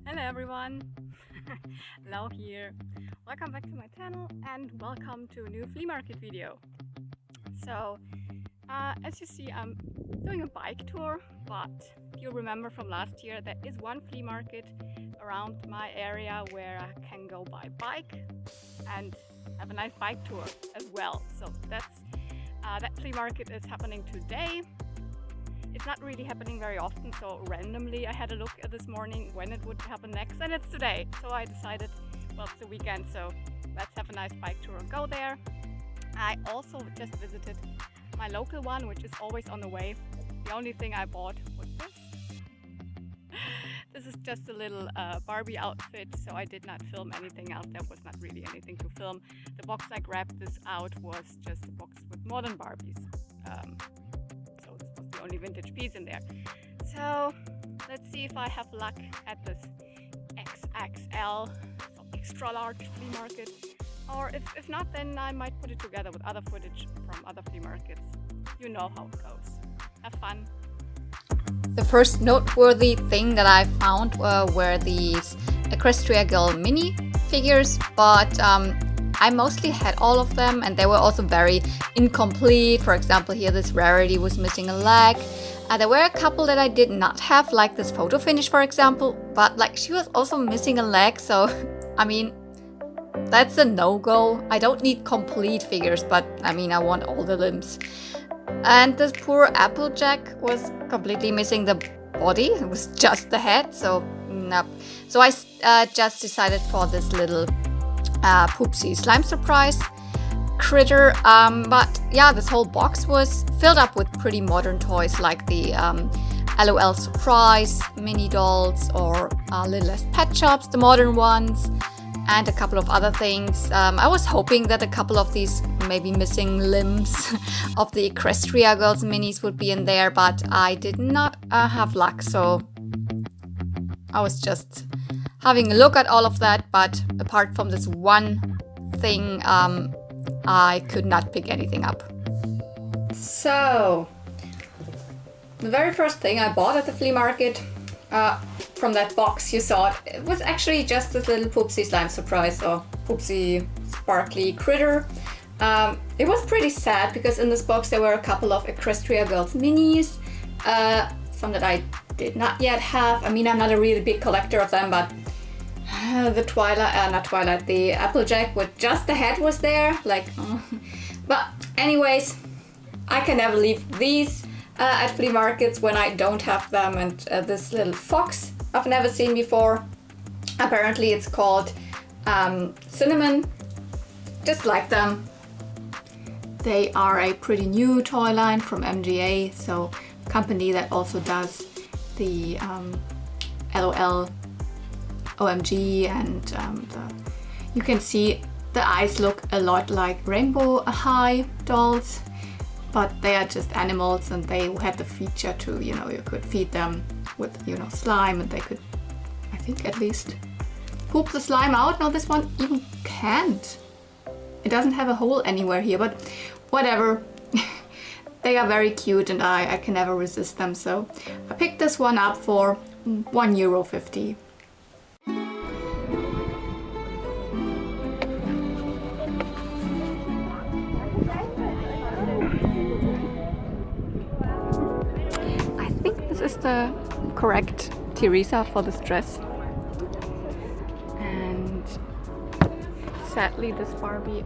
Hello everyone, Lau here. Welcome back to my channel and welcome to a new flea market video. So, as you see, I'm doing a bike tour, but if you remember from last year, there is one flea market around my area where I can go by bike and have a nice bike tour as well. So that flea market is happening today. It's not really happening very often, so randomly I had a look this morning when it would happen next, and it's today. So I decided, well, it's the weekend, so let's have a nice bike tour and go there. I also just visited my local one, which is always on the way. The only thing I bought was this. This is just a little Barbie outfit, so I did not film anything else. There was not really anything to film. The box I grabbed this out was just a box with modern Barbies. So this was the only vintage piece in there. So let's see if I have luck at this XXL, so extra large flea market. Or if not, then I might put it together with other footage from other flea markets. You know how it goes. Have fun. The first noteworthy thing that I found were these Equestria Girl mini figures, but I mostly had all of them and they were also very incomplete. For example, here this Rarity was missing a leg. There were a couple that I did not have, like this photo finish, for example, but like she was also missing a leg, so I mean, that's a no-go. I don't need complete figures, but I mean, I want all the limbs. And this poor Applejack was completely missing the body. It was just the head, so nope. So I just decided for this little Poopsie Slime Surprise critter. But yeah, this whole box was filled up with pretty modern toys like the LOL Surprise mini dolls or Littlest Pet Shops, the modern ones, and a couple of other things. I was hoping that a couple of these maybe missing limbs of the Equestria Girls minis would be in there, but I did not have luck, so I was just having a look at all of that, but apart from this one thing, I could not pick anything up. So, the very first thing I bought at the flea market, from that box you saw, it was actually just this little Poopsie Slime Surprise or Poopsie Sparkly critter. It was pretty sad because in this box there were a couple of Equestria Girls minis, some that I did not yet have. I mean, I'm not a really big collector of them, but the Applejack with just the head was there, like, but anyways, I can never leave these at flea markets when I don't have them. And this little fox I've never seen before. Apparently it's called Cinnamon. Just like them. They are a pretty new toy line from MGA, so company that also does the LOL OMG, and you can see the eyes look a lot like Rainbow High dolls, but they are just animals and they had the feature to, you could feed them with, slime, and they could, I think, at least poop the slime out. No, this one even can't. It doesn't have a hole anywhere here, but whatever. They are very cute and I can never resist them, so I picked this one up for €1.50. This is the correct Teresa for this dress, and sadly this Barbie,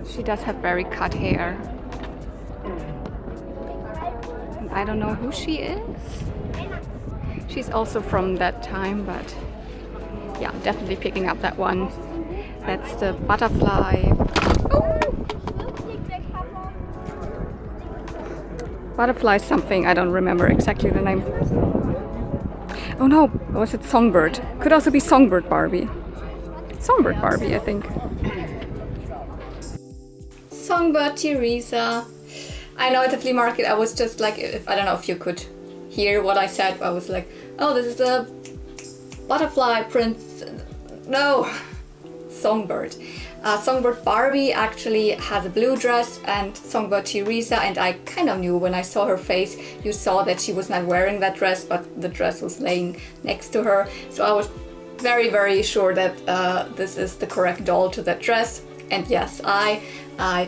she does have very cut hair, and I don't know who she is. She's also from that time, but yeah, definitely picking up that one. That's the butterfly. Butterfly something, I don't remember exactly the name. Oh no, was it Songbird? Could also be Songbird Barbie. Songbird Barbie, I think. Songbird Teresa. I know at the flea market I was just like, I don't know if you could hear what I said, I was like, oh, this is the butterfly prince. No, Songbird. Songbird Barbie actually has a blue dress and Songbird Teresa, and I kind of knew when I saw her face, you saw that she was not wearing that dress, but the dress was laying next to her. So I was very, very sure that this is the correct doll to that dress. And yes, I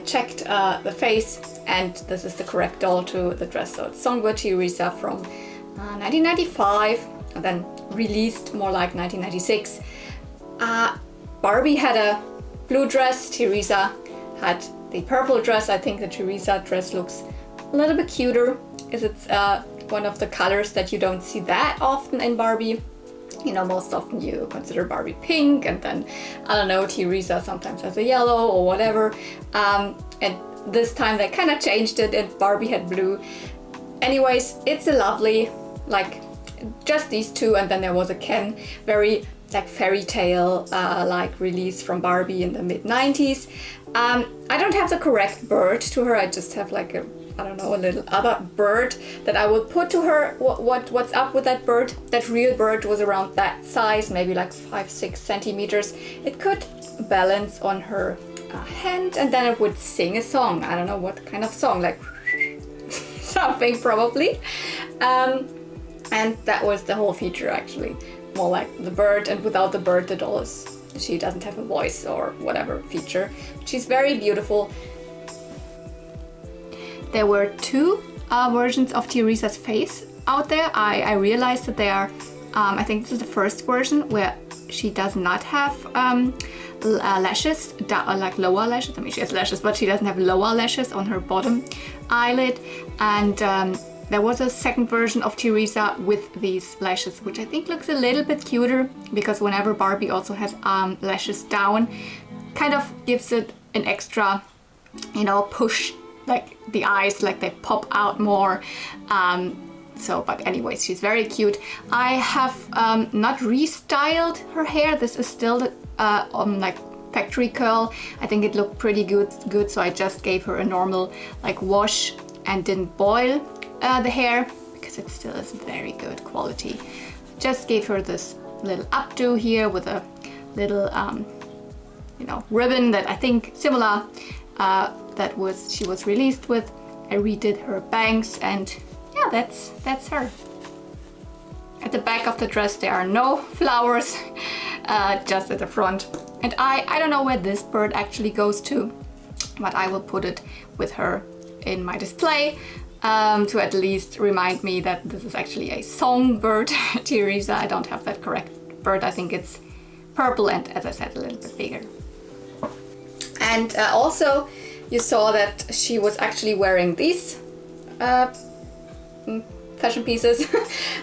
checked the face, and this is the correct doll to the dress. So it's Songbird Teresa from 1995, and then released more like 1996. Barbie had a blue dress, Teresa had the purple dress. I think the Teresa dress looks a little bit cuter, as it's one of the colors that you don't see that often in Barbie. You know, most often you consider Barbie pink, and then, I don't know, Teresa sometimes has a yellow or whatever. And this time they kind of changed it and Barbie had blue. Anyways, it's a lovely, like, just these two, and then there was a Ken, very like fairy tale like release from Barbie in the mid-90s. I don't have the correct bird to her. I just have like a, I don't know, a little other bird that I would put to her. What's up with that bird? That real bird was around that size, maybe like 5-6 centimeters. It could balance on her hand, and then it would sing a song. I don't know what kind of song, like something probably. And that was the whole feature, actually. More like the bird, and without the bird the doll is, she doesn't have a voice or whatever feature. She's very beautiful. There were two versions of Teresa's face out there. I realized that they are, I think this is the first version where she does not have lashes, like lower lashes. I mean, she has lashes, but she doesn't have lower lashes on her bottom eyelid. And there was a second version of Teresa with these lashes, which I think looks a little bit cuter, because whenever Barbie also has lashes down, kind of gives it an extra, you know, push, like the eyes, like they pop out more. But anyways, she's very cute. I have not restyled her hair. This is still like factory curl. I think it looked pretty good, so I just gave her a normal like wash and didn't boil the hair, because it still is very good quality. Just gave her this little updo here with a little you know, ribbon that I think similar that she was released with. I redid her bangs, and yeah, that's her. At the back of the dress there are no flowers, just at the front. And I don't know where this bird actually goes to, but I will put it with her in my display to at least remind me that this is actually a songbird Teresa. I don't have that correct bird. I think it's purple and, as I said, a little bit bigger. And also you saw that she was actually wearing these fashion pieces.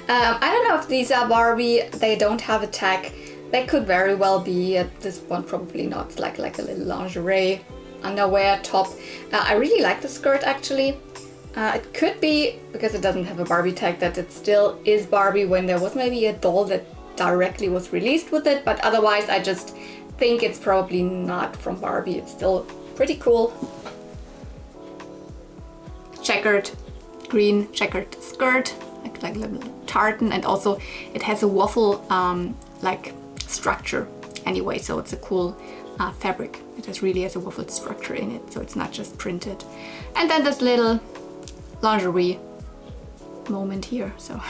I don't know if these are Barbie. They don't have a tag. They could very well be. At this one probably not. It's like a little lingerie underwear top. I really like the skirt, actually. It could be, because it doesn't have a Barbie tag, that it still is Barbie when there was maybe a doll that directly was released with it, but otherwise I just think it's probably not from Barbie. It's still pretty cool. Checkered, green checkered skirt, like a little tartan, and also it has a waffle like structure anyway, so it's a cool fabric. It just really has a waffled structure in it, so it's not just printed. And then this little lingerie moment here, so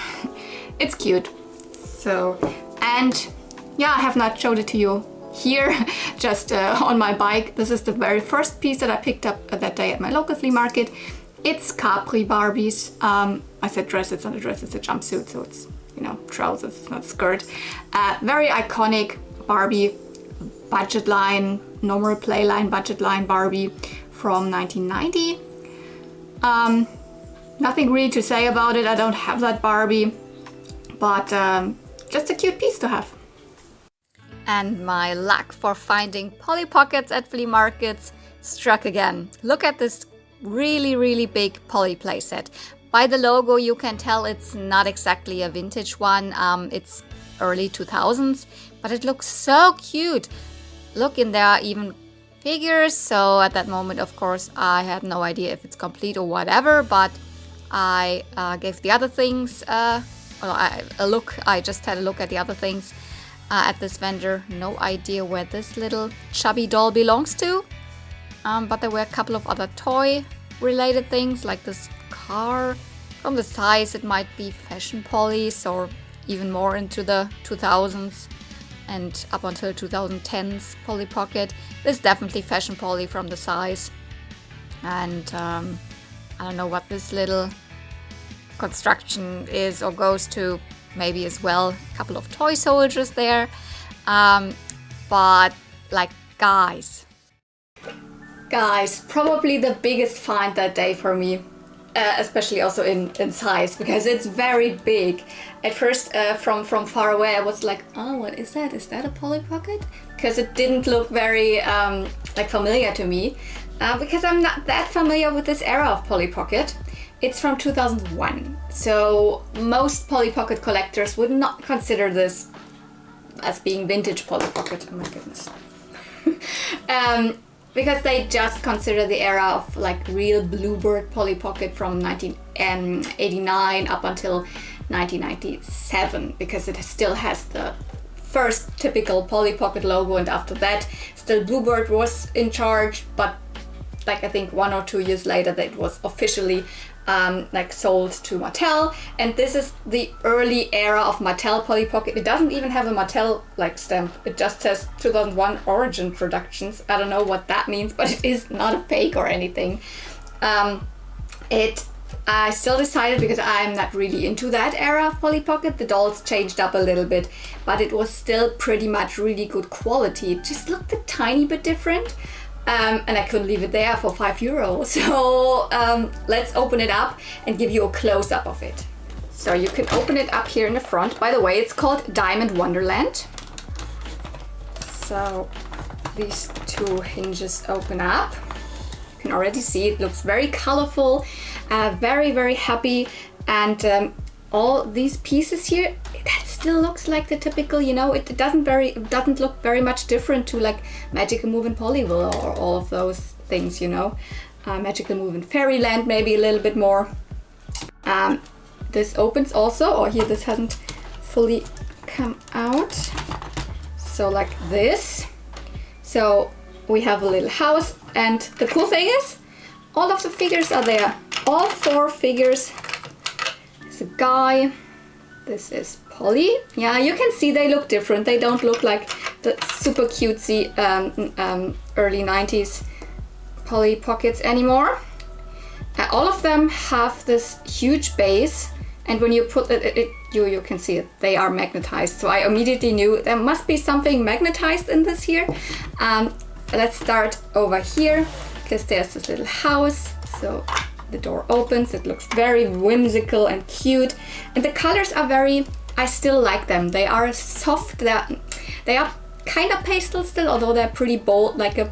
it's cute. So, and yeah, I have not showed it to you here, just on my bike. This is the very first piece that I picked up that day at my local flea market. It's Capri Barbies. I said dress, it's not a dress, it's a jumpsuit, so it's, you know, trousers, it's not skirt. Very iconic Barbie budget line, normal play line, budget line Barbie from 1990. Nothing really to say about it. I don't have that Barbie, but just a cute piece to have. And my luck for finding Polly Pockets at flea markets struck again. Look at this really big Polly playset. By the logo you can tell it's not exactly a vintage one. It's early 2000s, but it looks so cute. Look, in there are even figures, so at that moment of course I had no idea if it's complete or whatever, but I gave the other things a look. I just had a look at the other things at this vendor. No idea where this little chubby doll belongs to, but there were a couple of other toy related things, like this car. From the size it might be fashion Polly's or even more into the 2000s. and up until 2010s Polly Pocket. This is definitely fashion Polly from the size. And I don't know what this little construction is or goes to, maybe as well a couple of toy soldiers there. But like, guys, probably the biggest find that day for me, especially also in size, because it's very big. At first, from far away, I was like, oh, what is that? Is that a Polly Pocket? Because it didn't look very like familiar to me, because I'm not that familiar with this era of Polly Pocket. It's from 2001, so most Polly Pocket collectors would not consider this as being vintage Polly Pocket. Oh my goodness. Because they just consider the era of like real Bluebird Polly Pocket from 1989 up until 1997, because it still has the first typical Polly Pocket logo, and after that still Bluebird was in charge, but like I think 1 or 2 years later that it was officially like sold to Mattel, and this is the early era of Mattel Polly Pocket. It doesn't even have a Mattel like stamp, it just says 2001 Origin Productions. I don't know what that means, but it is not a fake or anything. I still decided, because I'm not really into that era of Polly Pocket, the dolls changed up a little bit, but it was still pretty much really good quality. It just looked a tiny bit different. And I couldn't leave it there for €5. So let's open it up and give you a close-up of it. So you can open it up here in the front. By the way, it's called Diamond Wonderland. So these two hinges open up. You can already see it looks very colorful, very, very happy. And all these pieces here, that still looks like the typical, you know, it doesn't look very much different to like Magical Move and Pollyville or all of those things, you know. Magical Move and Fairyland maybe a little bit more. This opens also, or here this hasn't fully come out. So like this. So we have a little house, and the cool thing is all of the figures are there. All 4 figures. There's a guy. This is Polly. Yeah, you can see they look different. They don't look like the super cutesy early 90s Polly Pockets anymore. All of them have this huge base, and when you put it, you can see it. They are magnetized. So I immediately knew there must be something magnetized in this here. Let's start over here, because there's this little house. So the door opens, it looks very whimsical and cute, and the colors are very, I still like them. They are soft, they are kind of pastel still, although they're pretty bold, like a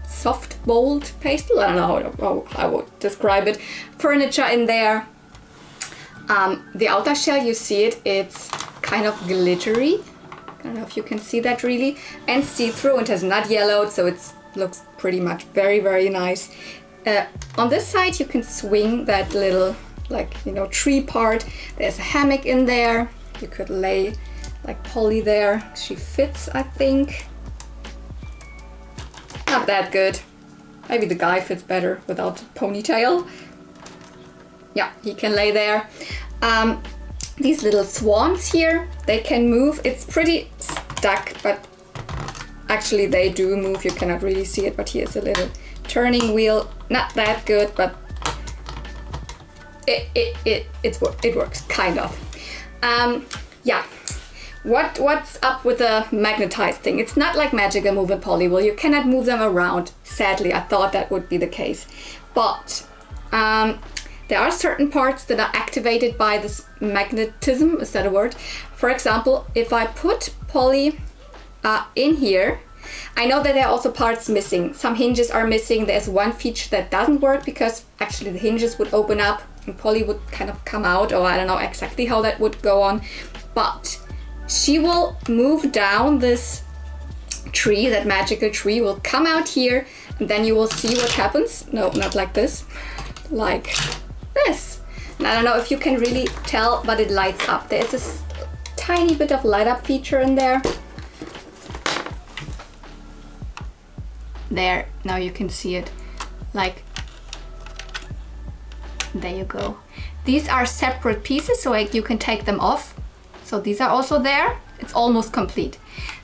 soft bold pastel. I don't know how I would describe it. Furniture in there. The outer shell, you see it, it's kind of glittery. I don't know if you can see that really, and see-through. It has not yellowed, so it looks pretty much very, very nice. On this side you can swing that little, like, you know, tree part. There's a hammock in there. You could lay like Polly there. She fits, I think. Not that good. Maybe the guy fits better without a ponytail. Yeah, he can lay there. These little swans here, they can move. It's pretty stuck, but actually they do move. You cannot really see it, but here's a little turning wheel. Not that good, but it works, kind of. Yeah, what's up with the magnetized thing? It's not like Magical Move and Pollyville. You cannot move them around. Sadly, I thought that would be the case, but there are certain parts that are activated by this magnetism. Is that a word? For example, if I put Polly in here, I know that there are also parts missing. Some hinges are missing. There's one feature that doesn't work, because actually the hinges would open up and Polly would kind of come out, or I don't know exactly how that would go on. But she will move down this tree, that magical tree will come out here, and then you will see what happens. No, not like this. Like this. And I don't know if you can really tell, but it lights up. There's this tiny bit of light up feature in there. There, now you can see it. Like, there you go. These are separate pieces, so you can take them off. So these are also there. It's almost complete.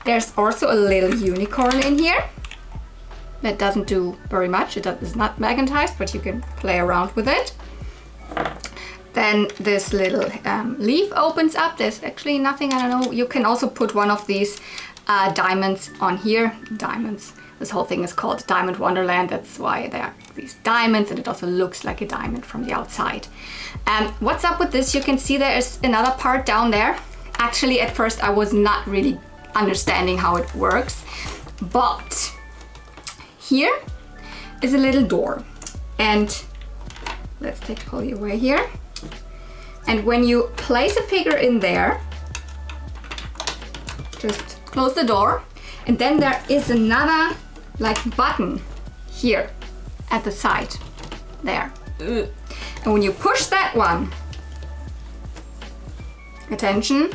There's also a little unicorn in here. That doesn't do very much. It's not magnetized, but you can play around with it. Then this little leaf opens up. There's actually nothing, I don't know. You can also put one of these diamonds on here. Diamonds. This whole thing is called Diamond Wonderland. That's why there are these diamonds, and it also looks like a diamond from the outside. What's up with this? You can see there is another part down there. Actually, at first I was not really understanding how it works, but here is a little door, and let's pull you away here. And when you place a figure in there, just close the door, and then there is another like button here at the side there. And when you push that one, attention,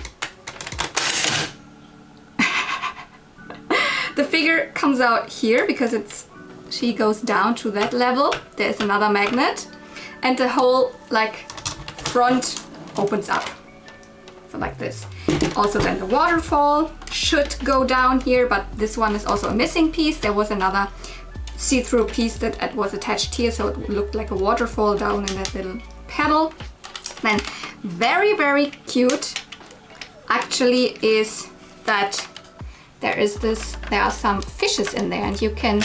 the figure comes out here because she goes down to that level. There's another magnet, and the whole like front opens up. So like this. Also then the waterfall should go down here, but this one is also a missing piece. There was another see-through piece that was attached here, so it looked like a waterfall down in that little pedal. Then very, very cute actually is that there are some fishes in there, and you can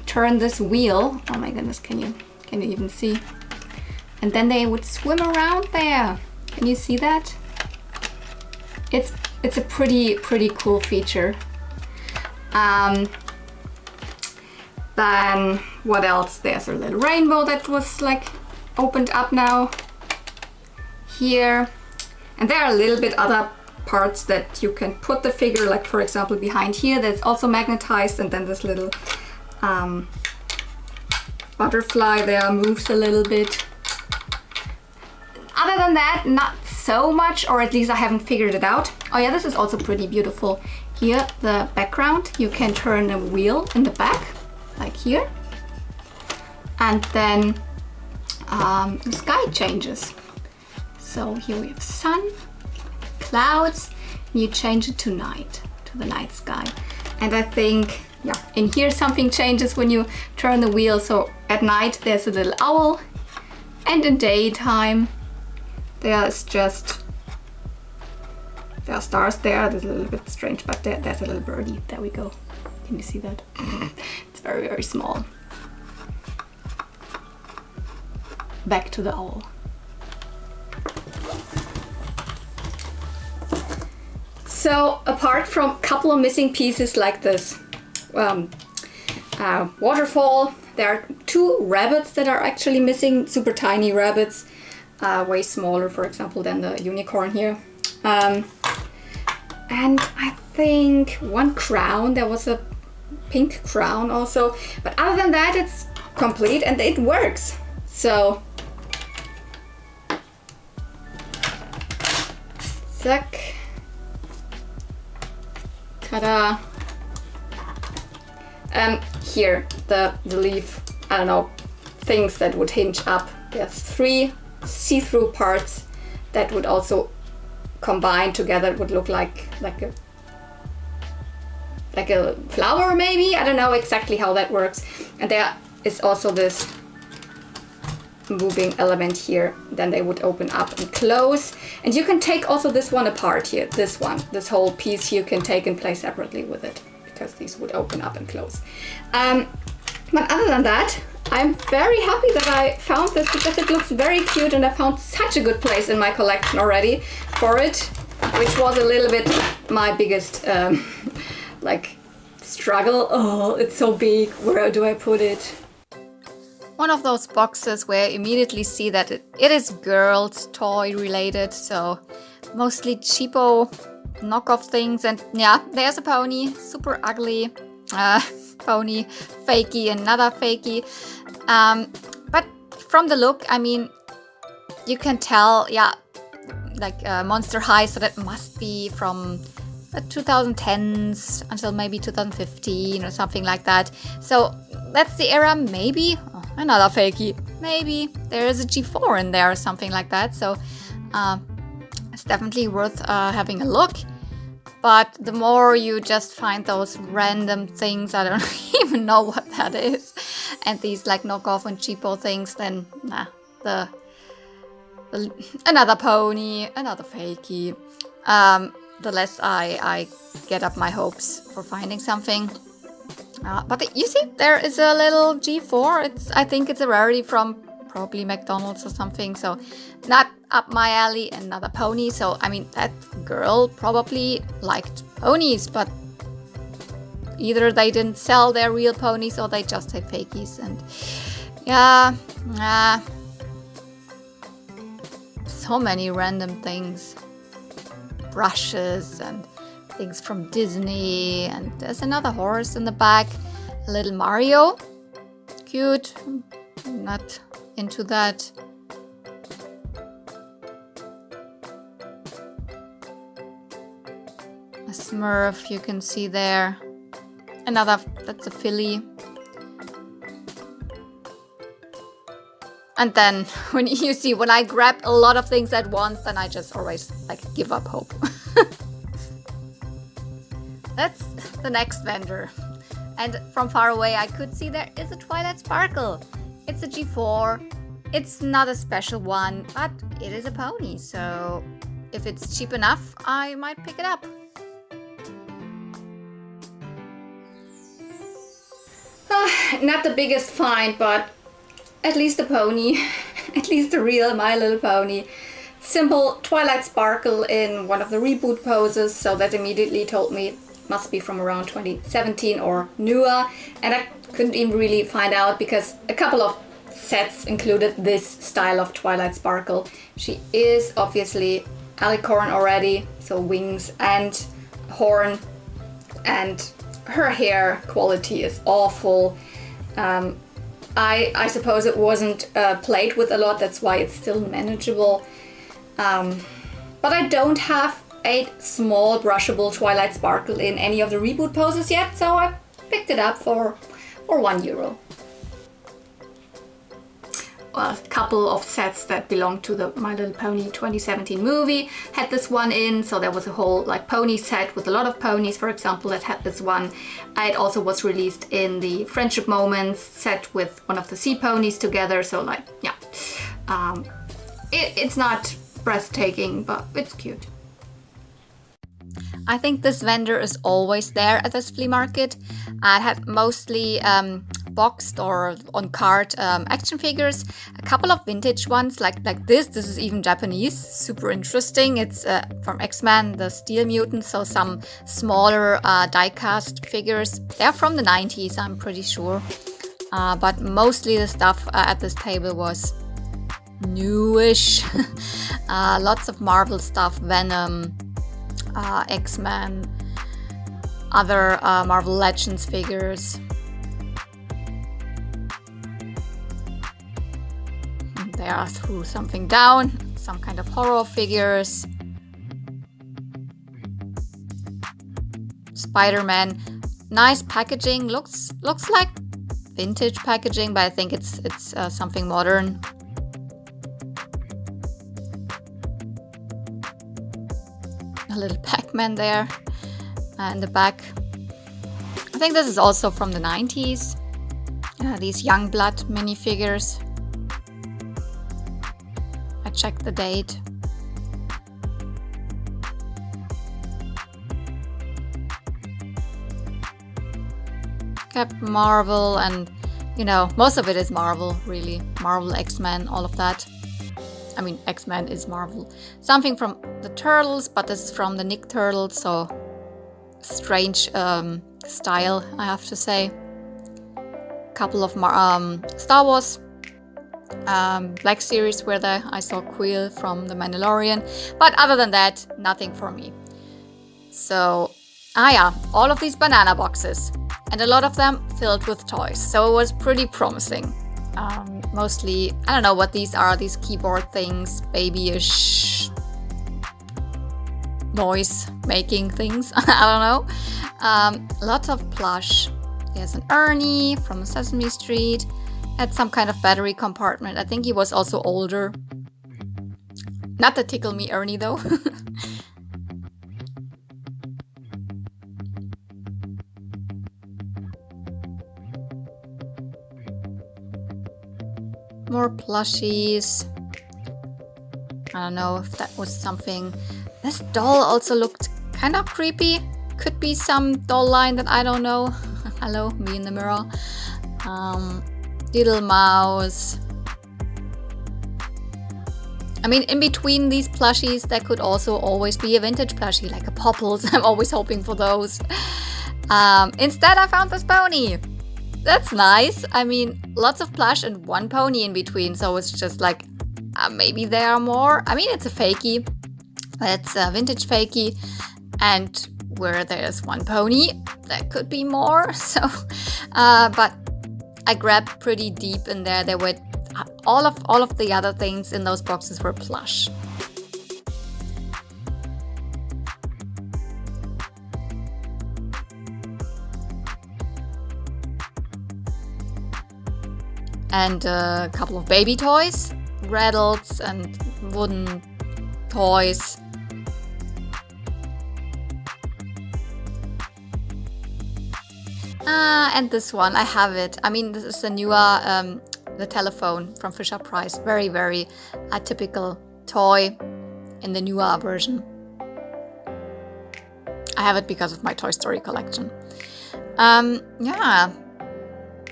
turn this wheel. Oh my goodness, can you even see? And then they would swim around there. Can you see that? It's a pretty cool feature. Then what else? There's a little rainbow that was like opened up now here, and there are a little bit other parts that you can put the figure, like for example behind here, that's also magnetized, and then this little butterfly there moves a little bit. Other than that, not so much, or at least I haven't figured it out. Oh yeah, this is also pretty beautiful. Here, the background, you can turn a wheel in the back, like here. And then the sky changes. So here we have sun, clouds, and you change it to night, to the night sky. And I think, yeah, in here something changes when you turn the wheel. So at night there's a little owl, and in daytime there are stars there. That's a little bit strange, but there's a little birdie. There we go. Can you see that? It's very, very small. Back to the owl. So apart from a couple of missing pieces like this waterfall, there are 2 rabbits that are actually missing, super tiny rabbits. Way smaller, for example, than the unicorn here. And I think 1 crown, there was a pink crown also. But other than that, it's complete and it works. So, zack. Ta-da. Here, the leaf, I don't know, things that would hinge up. There's 3 see-through parts that would also combine together. It would look like a flower maybe. I don't know exactly how that works. And there is also this moving element here. Then they would open up and close. And you can take also this one apart here. This whole piece you can take and play separately with it, because these would open up and close. But other than that, I'm very happy that I found this, because it looks very cute, and I found such a good place in my collection already for it, which was a little bit my biggest like struggle. Oh, it's so big. Where do I put it? One of those boxes where you immediately see that it is girls' toy related, so mostly cheapo knockoff things. And yeah, there's a pony, super ugly pony, fakie, another fakie. But from the look, I mean, you can tell, yeah, like Monster High, so that must be from the 2010s until maybe 2015 or something like that. So that's the era, maybe. Oh, another fakie, maybe. There is a G4 in there or something like that. So It's definitely worth having a look. But the more you just find those random things, I don't even know what that is, and these like knockoff and cheapo things, then nah, another pony, another fakie. The less I get up my hopes for finding something. But you see, there is a little G4. I think it's a rarity from probably McDonald's or something. So not up my alley. Another pony. So I mean, that girl probably liked ponies, but either they didn't sell their real ponies or they just had fakies. And yeah, so many random things, brushes and things from Disney, and there's another horse in the back, a little Mario, cute, not into that. A Smurf you can see there, another, that's a Flea. And then when I grab a lot of things at once, then I just always like give up hope. That's the next vendor. And from far away I could see there is a Twilight Sparkle. It's a G4. It's not a special one, but it is a pony. So if it's cheap enough, I might pick it up. Not the biggest find, but at least a pony. At least a real My Little Pony. Simple Twilight Sparkle in one of the reboot poses, so that immediately told me must be from around 2017 or newer, and I couldn't even really find out because a couple of sets included this style of Twilight Sparkle. She is obviously alicorn already, so wings and horn, and her hair quality is awful. I suppose it wasn't played with a lot, that's why it's still manageable. But I don't have a small brushable Twilight Sparkle in any of the reboot poses yet, so I picked it up for €1. Well, a couple of sets that belong to the My Little Pony 2017 movie had this one in, so there was a whole like pony set with a lot of ponies, for example, that had this one. It also was released in the Friendship Moments set with one of the sea ponies together, so like, yeah. It's not breathtaking, but it's cute. I think this vendor is always there at this flea market. I had mostly boxed or on card action figures, a couple of vintage ones like this. This is even Japanese, super interesting. It's from X-Men, the Steel Mutants, so some smaller die-cast figures. They're from the 90s, I'm pretty sure. But mostly the stuff at this table was newish. Lots of Marvel stuff, Venom, X-Men, other Marvel Legends figures. They are threw something down, some kind of horror figures. Spider-Man, nice packaging, looks like vintage packaging, but I think it's something modern. A little Pac-Man there in the back. I think this is also from the 90s. These Youngblood minifigures. I checked the date. Captain Marvel, and you know, most of it is Marvel, really. Marvel, X-Men, all of that. I mean, X-Men is Marvel. Something from the Turtles, but this is from the Nick Turtles, so strange style, I have to say. Couple of Star Wars Black Series where I saw Quill from The Mandalorian, but other than that, nothing for me. So, yeah, all of these banana boxes, and a lot of them filled with toys, so it was pretty promising. Mostly, I don't know what these are, these keyboard things, babyish noise making things, I don't know. Lots of plush. There's an Ernie from Sesame Street, had some kind of battery compartment. I think he was also older. Not the Tickle Me Ernie though. More plushies. I don't know if that was something. This doll also looked kind of creepy. Could be some doll line that I don't know. Hello, me in the mirror. Little mouse. I mean, in between these plushies, there could also always be a vintage plushie, like a Popples. I'm always hoping for those. Instead, I found this pony. That's nice. I mean, lots of plush and one pony in between, so it's just like, maybe there are more. I mean, it's a fakie, but it's a vintage fakie, and where there's one pony, there could be more. So, but I grabbed pretty deep in there. There were all of the other things in those boxes were plush. And a couple of baby toys, rattles and wooden toys. And this one, I have it. I mean, this is the newer, the telephone from Fisher-Price. Very, very typical toy in the newer version. I have it because of my Toy Story collection. Yeah,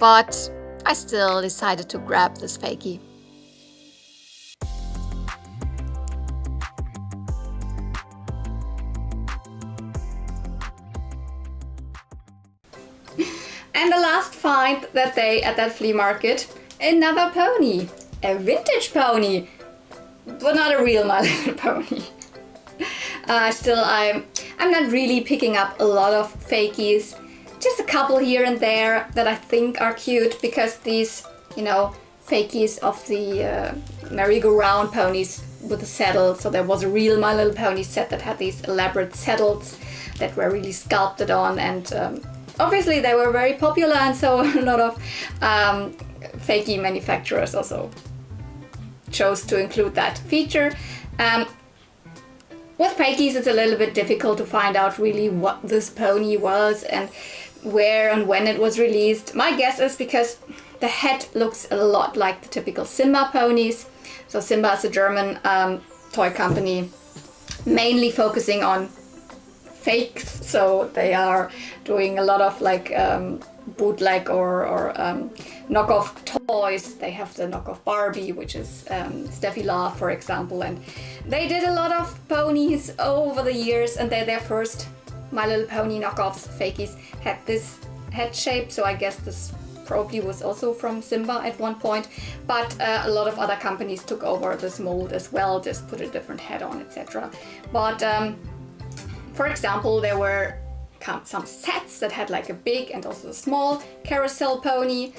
but I still decided to grab this fakie. And the last find that day at that flea market, another pony, a vintage pony, but not a real My Little Pony. Still, I'm not really picking up a lot of fakies. Just a couple here and there that I think are cute, because these, you know, fakies of the merry-go-round ponies with the saddle. So there was a real My Little Pony set that had these elaborate saddles that were really sculpted on, and obviously they were very popular, and so a lot of fakie manufacturers also chose to include that feature. With fakies, it's a little bit difficult to find out really what this pony was and where and when it was released. My guess is because the head looks a lot like the typical Simba ponies. So Simba is a German toy company, mainly focusing on fakes. So they are doing a lot of like bootleg or knockoff toys. They have the knockoff Barbie, which is Steffi Love, for example, and they did a lot of ponies over the years, and their first My Little Pony knockoffs, fakies, had this head shape, so I guess this probably was also from Simba at one point, but a lot of other companies took over this mold as well, just put a different head on, etc. But for example, there were some sets that had like a big and also a small carousel pony,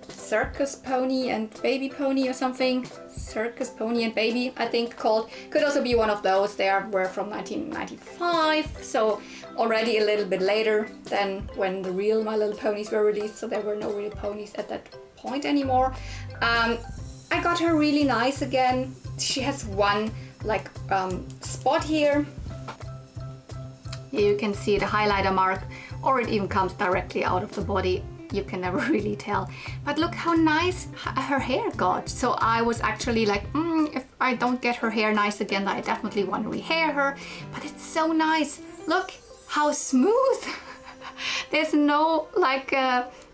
circus pony and baby pony or something. Circus pony and baby, I think called. Could also be one of those. They were from 1995, so already a little bit later than when the real My Little Ponies were released, so there were no real ponies at that point anymore. I got her really nice again. She has one like spot here. Here you can see the highlighter mark, or it even comes directly out of the body. You can never really tell. But look how nice her hair got. So I was actually like, if I don't get her hair nice again, I definitely want to rehair her. But it's so nice. Look how smooth. There's no like,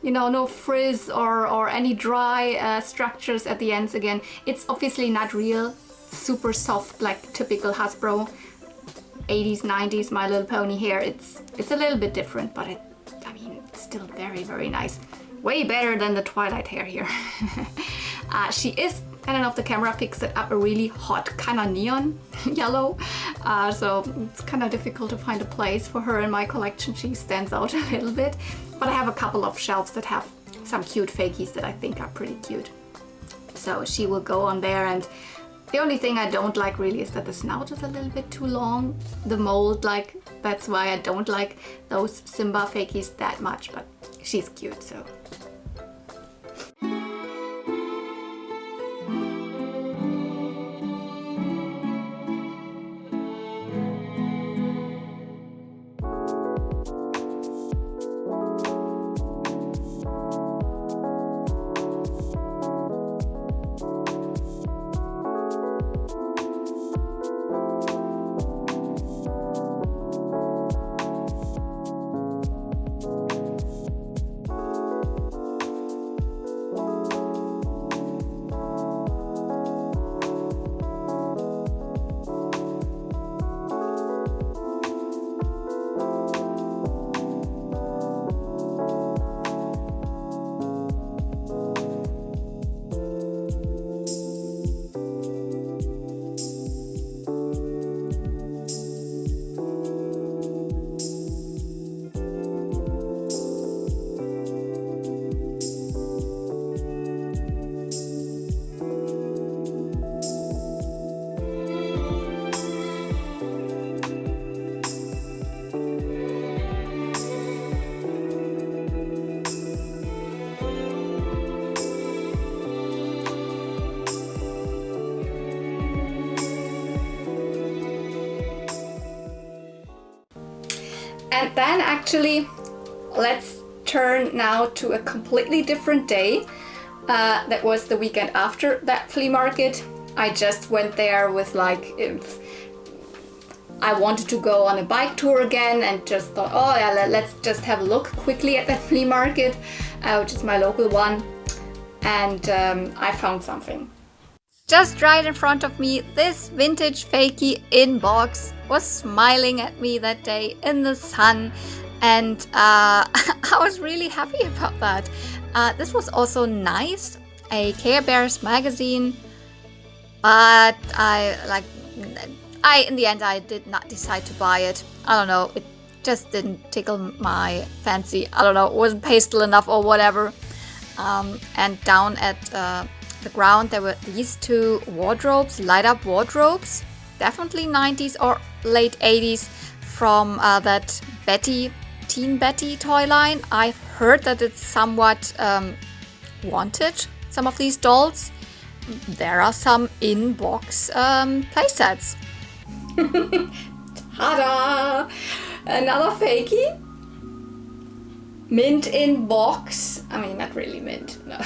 no frizz or any dry structures at the ends again. It's obviously not real, super soft like typical Hasbro 80s, 90s My Little Pony hair. It's a little bit different, but it's still very, very nice. Way better than the Twilight hair here. She is, I don't know if the camera picks it up, a really hot kind of neon yellow. So it's kind of difficult to find a place for her in my collection. She stands out a little bit. But I have a couple of shelves that have some cute fakies that I think are pretty cute. So she will go on there, and the only thing I don't like really is that the snout is a little bit too long. The mold, like, that's why I don't like those Simba fakies that much, but she's cute, so. And then actually, let's turn now to a completely different day. That was the weekend after that flea market. I just went there with like, if I wanted to go on a bike tour again and just thought, oh yeah, let's just have a look quickly at that flea market, which is my local one. And I found something. Just right in front of me, this vintage fakie in box was smiling at me that day in the sun. And I was really happy about that. This was also nice, a Care Bears magazine, but in the end I did not decide to buy it. I don't know, it just didn't tickle my fancy. I don't know, it wasn't pastel enough or whatever. And down at the ground there were these two wardrobes, light up wardrobes, definitely 90s or late 80s, from that Teen Betty toy line. I've heard that it's somewhat wanted, some of these dolls. There are some in-box playsets. Ta-da! Another fakie. Mint in box. I mean, not really mint, no.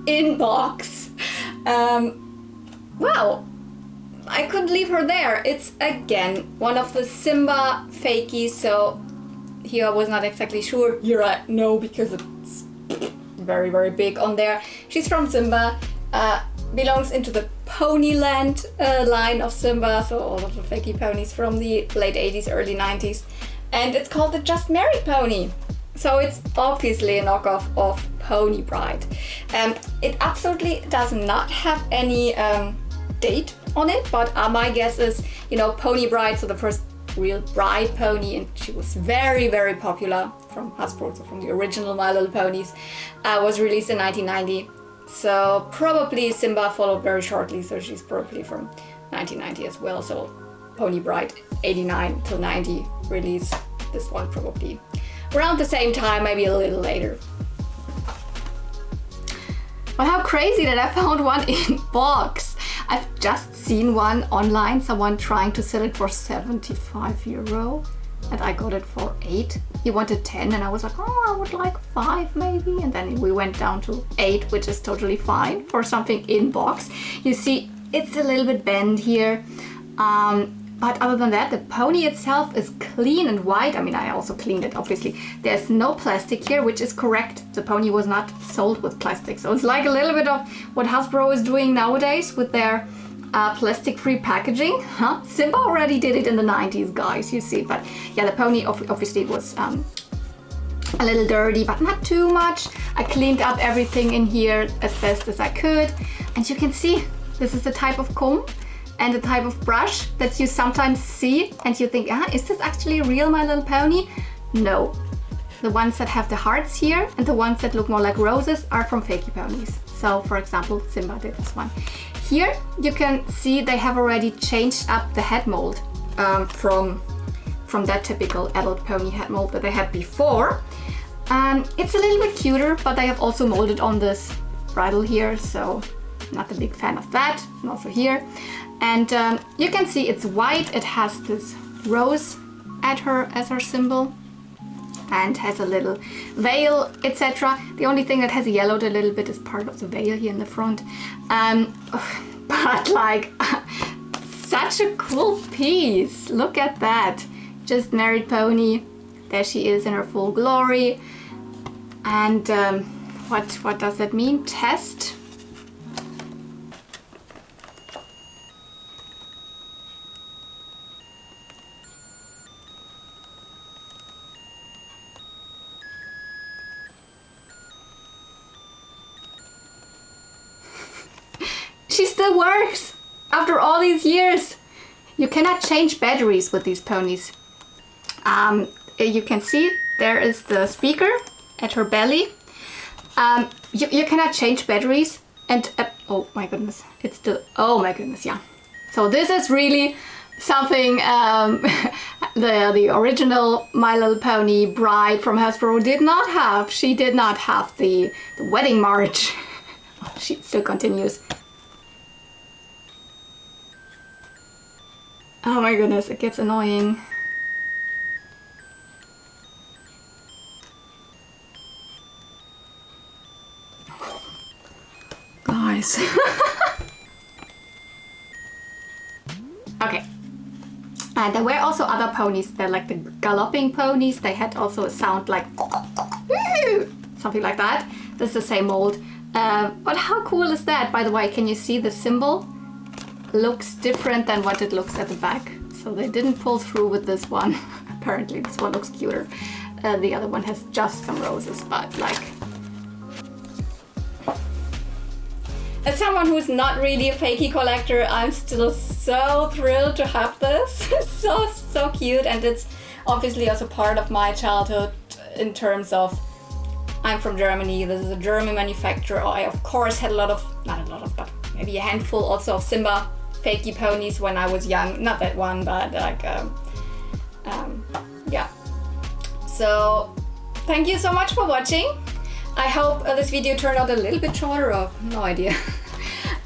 In box. Wow, I couldn't leave her there. It's again one of the Simba fakies, so here I was not exactly sure. Here I know because it's very, very big on there. She's from Simba, belongs into the Ponyland line of Simba, so all of the fakie ponies from the late 80s, early 90s. And it's called the Just Married pony. So it's obviously a knockoff of Pony Bride. It absolutely does not have any date on it, but my guess is, you know, Pony Bride, so the first real bride pony, and she was very, very popular from Hasbro, so from the original My Little Ponies, was released in 1990. So probably Simba followed very shortly, so she's probably from 1990 as well. So Pony Bride 89 till 90 release, this one probably around the same time, maybe a little later. But how crazy that I found one in box. I've just seen one online, someone trying to sell it for €75, and I got it for 8. He wanted 10 and I was like, oh, I would like 5 maybe. And then we went down to 8, which is totally fine for something in box. You see, it's a little bit bent here. But other than that, the pony itself is clean and white. I mean, I also cleaned it, obviously. There's no plastic here, which is correct. The pony was not sold with plastic. So it's like a little bit of what Hasbro is doing nowadays with their plastic-free packaging. Huh? Simba already did it in the 90s, guys, you see. But yeah, the pony obviously was a little dirty, but not too much. I cleaned up everything in here as best as I could. And you can see, this is the type of comb and the type of brush that you sometimes see and you think, is this actually real My Little Pony? No. The ones that have the hearts here and the ones that look more like roses are from fakie ponies. So for example, Simba did this one. Here you can see they have already changed up the head mold from that typical adult pony head mold that they had before. It's a little bit cuter, but they have also molded on this bridle here, so not a big fan of that. And also here. And you can see it's white. It has this rose at her as her symbol and has a little veil, etc. The only thing that has yellowed a little bit is part of the veil here in the front. But like, such a cool piece. Look at that. Just Married pony. There she is in her full glory. And what does that mean? Test. She still works after all these years. You cannot change batteries with these ponies. You can see there is the speaker at her belly. You cannot change batteries, and oh my goodness, it's still, oh my goodness, yeah. So this is really something the original My Little Pony bride from Hasbro did not have. She did not have the wedding march. She still continues. Oh my goodness, it gets annoying. nice. Okay. And there were also other ponies. They're like the galloping ponies. They had also a sound like something like that. This is the same mold. But how cool is that? By the way, can you see the symbol? Looks different than what it looks at the back. So they didn't pull through with this one. Apparently this one looks cuter. The other one has just some roses, but like... As someone who's not really a fakie collector, I'm still so thrilled to have this. so cute, and it's obviously also part of my childhood in terms of I'm from Germany, this is a German manufacturer. I of course had not a lot of, but maybe a handful also of Simba fakie ponies when I was young. Not that one, but like, yeah. So thank you so much for watching. I hope this video turned out a little bit shorter, or no idea.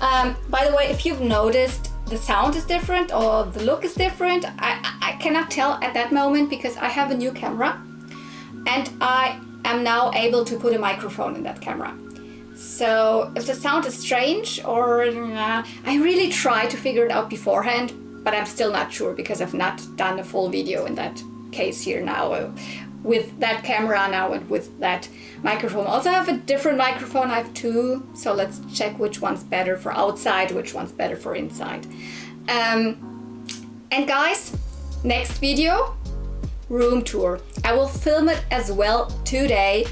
By the way, if you've noticed the sound is different or the look is different, I cannot tell at that moment because I have a new camera and I am now able to put a microphone in that camera. So if the sound is strange or I really try to figure it out beforehand, but I'm still not sure because I've not done a full video in that case here now with that camera now and with that microphone. Also I have a different microphone, I have two, so let's check which one's better for outside, which one's better for inside. And guys, next video, room tour. I will film it as well today,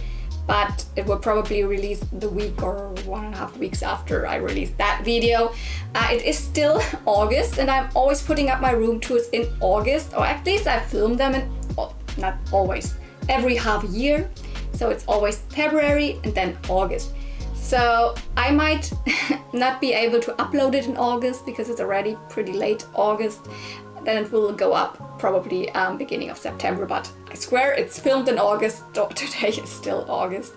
but it will probably release the week or 1.5 weeks after I release that video. It is still August and I'm always putting up my room tours in August, or at least I film them in, not always, every half year. So it's always February and then August. So I might not be able to upload it in August because it's already pretty late August. Then it will go up probably beginning of September, but I swear it's filmed in August. Oh, today is still August.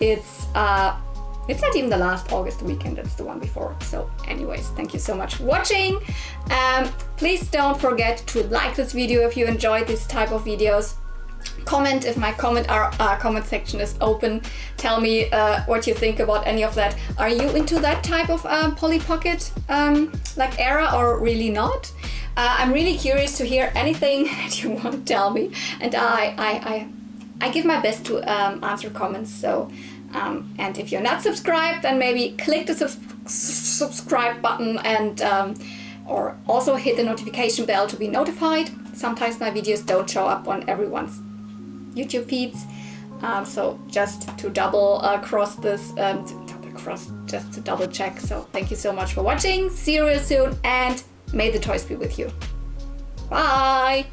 It's not even the last August weekend, it's the one before. So anyways, thank you so much for watching. Please don't forget to like this video if you enjoyed this type of videos. Comment if my comment section is open. Tell me what you think about any of that. Are you into that type of Polly Pocket like era or really not? I'm really curious to hear anything that you want to tell me, and I give my best to answer comments. So and if you're not subscribed, then maybe click the subscribe button and or also hit the notification bell to be notified. Sometimes my videos don't show up on everyone's YouTube feeds, so just to double cross this, just to double check. So thank you so much for watching. See you real soon, and may the toys be with you. Bye!